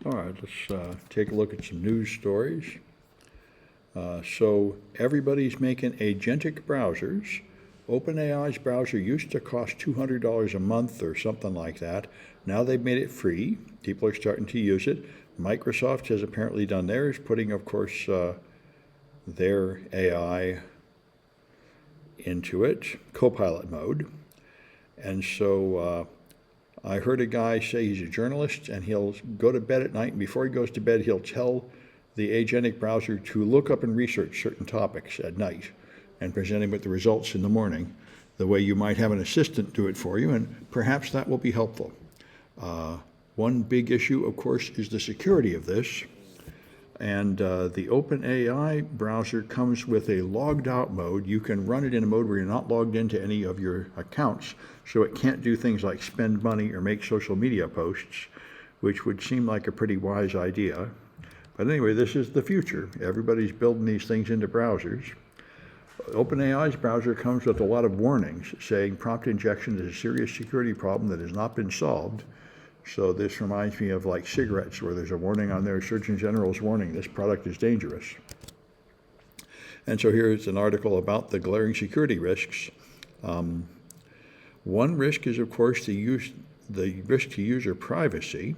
All right, let's take a look at some news stories. So everybody's making agentic browsers. OpenAI's browser used to cost $200 a month or something like that. Now they've made it free. People are starting to use it. Microsoft has apparently done theirs, putting, of course, their AI into it, Copilot mode. And so I heard a guy say he's a journalist, and he'll go to bed at night, and before he goes to bed, he'll tell the agentic browser to look up and research certain topics at night and present him with the results in the morning, the way you might have an assistant do it for you, and perhaps that will be helpful. One big issue, of course, is the security of this. And the OpenAI browser comes with a logged out mode. You can run it in a mode where you're not logged into any of your accounts, so it can't do things like spend money or make social media posts, which would seem like a pretty wise idea. But anyway, this is the future. Everybody's building these things into browsers. OpenAI's browser comes with a lot of warnings saying prompt injection is a serious security problem that has not been solved. So this reminds me of like cigarettes, where there's a warning on there, Surgeon General's warning, this product is dangerous. And so here's an article about the glaring security risks. One risk is, of course, the risk to user privacy.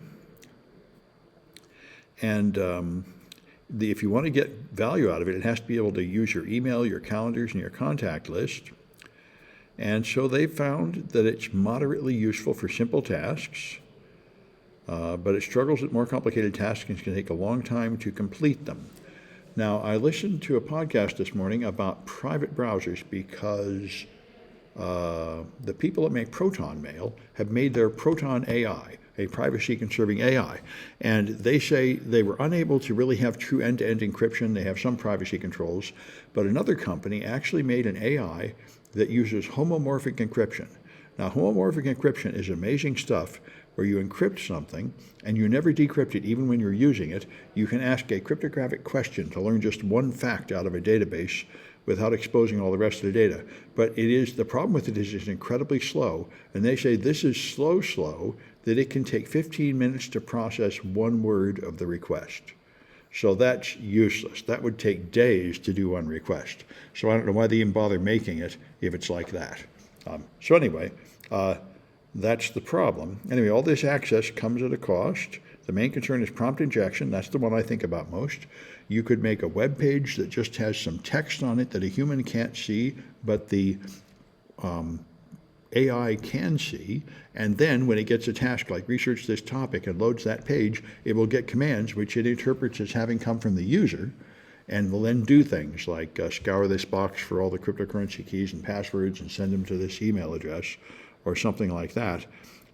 And if you want to get value out of it, it has to be able to use your email, your calendars, and your contact list. And so they found that it's moderately useful for simple tasks. But it struggles with more complicated tasks and can take a long time to complete them. Now, I listened to a podcast this morning about private browsers because the people that make Proton Mail have made their Proton AI, a privacy-conserving AI. And they say they were unable to really have true end-to-end encryption. They have some privacy controls. But another company actually made an AI that uses homomorphic encryption. Now, homomorphic encryption is amazing stuff, where you encrypt something and you never decrypt it even when you're using it. You can ask a cryptographic question to learn just one fact out of a database without exposing all the rest of the data. But the problem with it is it's incredibly slow. And they say this is slow, that it can take 15 minutes to process one word of the request. So that's useless. That would take days to do one request. So I don't know why they even bother making it if it's like that. So anyway, that's the problem. Anyway, all this access comes at a cost. The main concern is prompt injection. That's the one I think about most. You could make a web page that just has some text on it that a human can't see, but the AI can see. And then when it gets a task like research this topic and loads that page, it will get commands which it interprets as having come from the user, and will then do things like scour this box for all the cryptocurrency keys and passwords and send them to this email address, or something like that.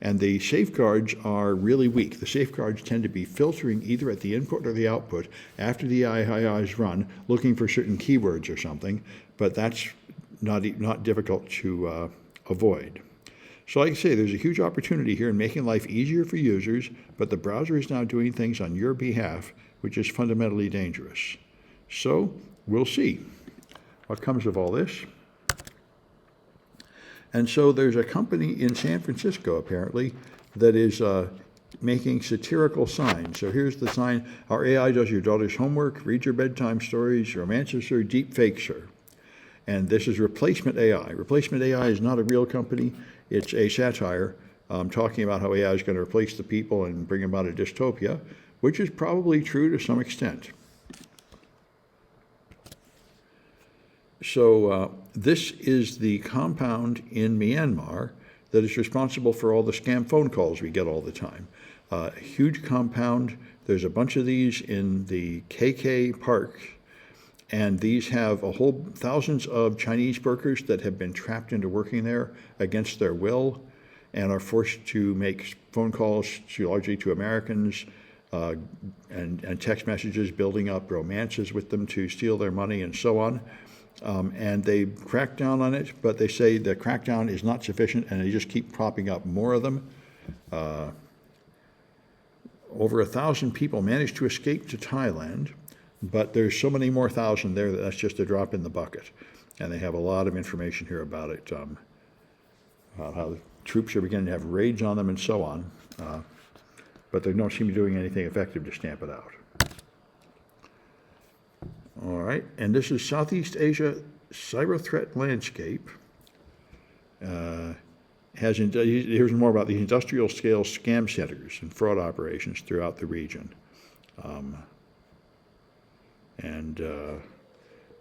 And the safeguards are really weak. The safeguards tend to be filtering either at the input or the output after the AI is run, looking for certain keywords or something, but that's not difficult to avoid. So like I say, there's a huge opportunity here in making life easier for users, but the browser is now doing things on your behalf, which is fundamentally dangerous. So we'll see what comes of all this. And so there's a company in San Francisco, apparently, that is making satirical signs. So here's the sign: our AI does your daughter's homework, reads your bedtime stories, romances her, deep fakes her. And this is Replacement AI. Replacement AI is not a real company. It's a satire talking about how AI is going to replace the people and bring about a dystopia, which is probably true to some extent. So this is the compound in Myanmar that is responsible for all the scam phone calls we get all the time. A huge compound. There's a bunch of these in the KK Park, and these have thousands of Chinese workers that have been trapped into working there against their will and are forced to make phone calls largely to Americans and text messages, building up romances with them to steal their money and so on. And they crack down on it, but they say the crackdown is not sufficient, and they just keep propping up more of them. Over 1,000 people managed to escape to Thailand, but there's so many more thousand there that that's just a drop in the bucket. And they have a lot of information here about it, how the troops are beginning to have raids on them and so on. but they don't seem to be doing anything effective to stamp it out. All right, and this is Southeast Asia cyber threat landscape. Here's more about the industrial scale scam centers and fraud operations throughout the region. Talking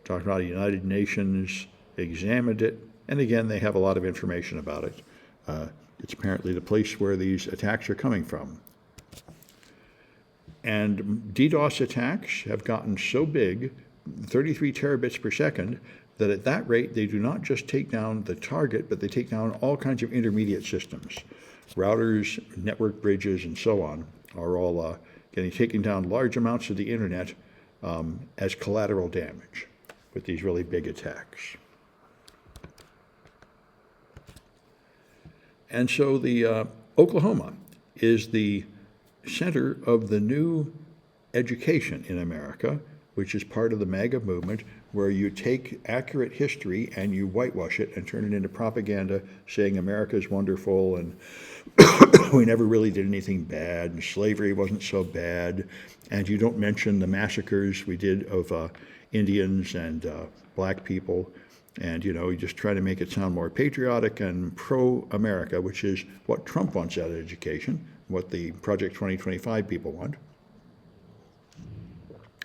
about the United Nations examined it, and again, they have a lot of information about it. It's apparently the place where these attacks are coming from. And DDoS attacks have gotten so big, 33 terabits per second, that at that rate, they do not just take down the target, but they take down all kinds of intermediate systems. Routers, network bridges, and so on are all getting taken down large amounts of the internet as collateral damage with these really big attacks. And so the Oklahoma is the center of the new education in America, which is part of the MAGA movement, where you take accurate history and you whitewash it and turn it into propaganda saying America is wonderful and we never really did anything bad and slavery wasn't so bad, and you don't mention the massacres we did of Indians and black people, and you just try to make it sound more patriotic and pro-America, which is what Trump wants out of education, what the Project 2025 people want.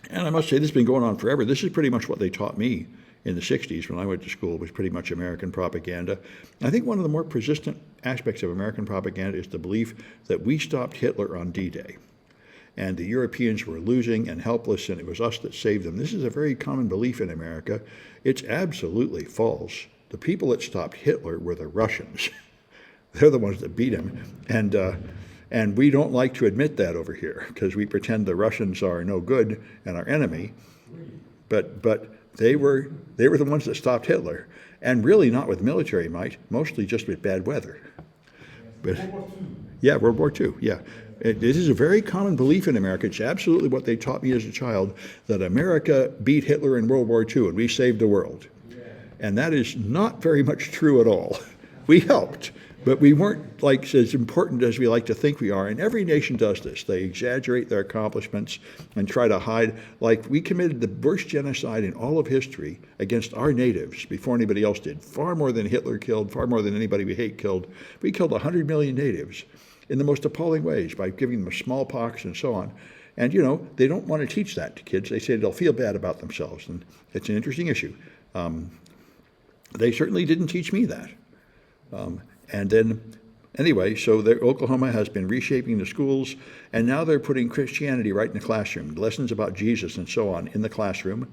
And I must say, this has been going on forever. This is pretty much what they taught me in the 60s when I went to school, was pretty much American propaganda. I think one of the more persistent aspects of American propaganda is the belief that we stopped Hitler on D-Day, and the Europeans were losing and helpless, and it was us that saved them. This is a very common belief in America. It's absolutely false. The people that stopped Hitler were the Russians. They're the ones that beat him. And we don't like to admit that over here because we pretend the Russians are no good and our enemy. But they were the ones that stopped Hitler, and really not with military might, mostly just with bad weather. But, yeah, World War II, yeah. This is a very common belief in America. It's absolutely what they taught me as a child, that America beat Hitler in World War II and we saved the world. And that is not very much true at all. We helped, but we weren't like as important as we like to think we are. And every nation does this. They exaggerate their accomplishments and try to hide. Like, we committed the worst genocide in all of history against our natives before anybody else did. Far more than Hitler killed, far more than anybody we hate killed. We killed 100 million natives in the most appalling ways by giving them smallpox and so on. And, they don't want to teach that to kids. They say they'll feel bad about themselves. And it's an interesting issue. They certainly didn't teach me that. And then, anyway, so Oklahoma has been reshaping the schools, and now they're putting Christianity right in the classroom, lessons about Jesus and so on in the classroom.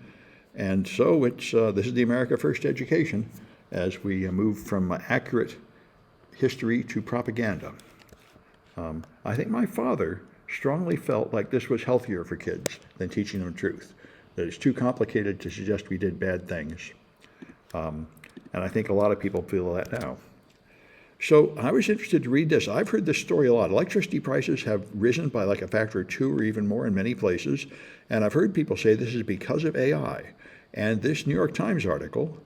And so this is the America First education as we move from accurate history to propaganda. I think my father strongly felt like this was healthier for kids than teaching them truth, that it's too complicated to suggest we did bad things. And I think a lot of people feel that now. So I was interested to read this. I've heard this story a lot. Electricity prices have risen by like a factor of 2 or even more in many places. And I've heard people say this is because of AI. And this New York Times article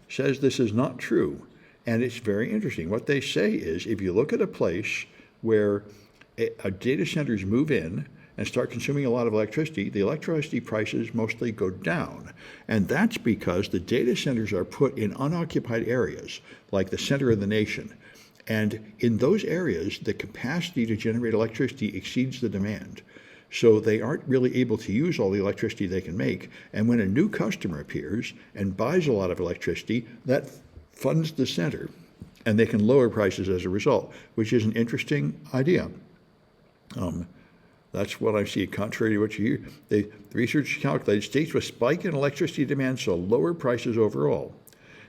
says this is not true. And it's very interesting. What they say is, if you look at a place where data centers move in and start consuming a lot of electricity, the electricity prices mostly go down. And that's because the data centers are put in unoccupied areas, like the center of the nation. And in those areas, the capacity to generate electricity exceeds the demand. So they aren't really able to use all the electricity they can make. And when a new customer appears and buys a lot of electricity, that funds the center, and they can lower prices as a result, which is an interesting idea. That's what I see, contrary to what you hear. The research calculated states with spike in electricity demand saw lower prices overall.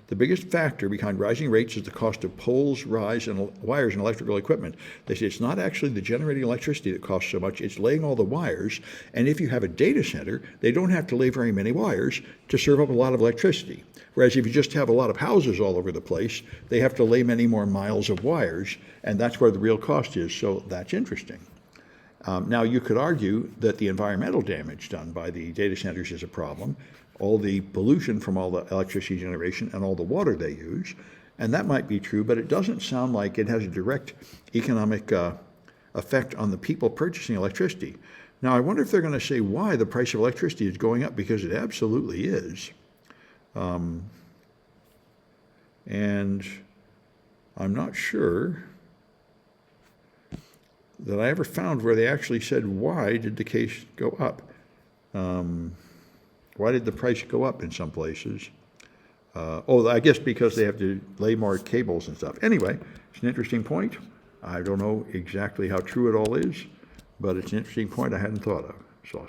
The biggest factor behind rising rates is the cost of poles, wires, and electrical equipment. They say it's not actually the generating electricity that costs so much, it's laying all the wires. And if you have a data center, they don't have to lay very many wires to serve up a lot of electricity. Whereas if you just have a lot of houses all over the place, they have to lay many more miles of wires, and that's where the real cost is. So that's interesting. Now, you could argue that the environmental damage done by the data centers is a problem, all the pollution from all the electricity generation and all the water they use, and that might be true, but it doesn't sound like it has a direct economic effect on the people purchasing electricity. Now, I wonder if they're going to say why the price of electricity is going up, because it absolutely is. And I'm not sure that I ever found where they actually said, why did the case go up? Why did the price go up in some places? I guess because they have to lay more cables and stuff. Anyway, it's an interesting point. I don't know exactly how true it all is, but it's an interesting point I hadn't thought of. So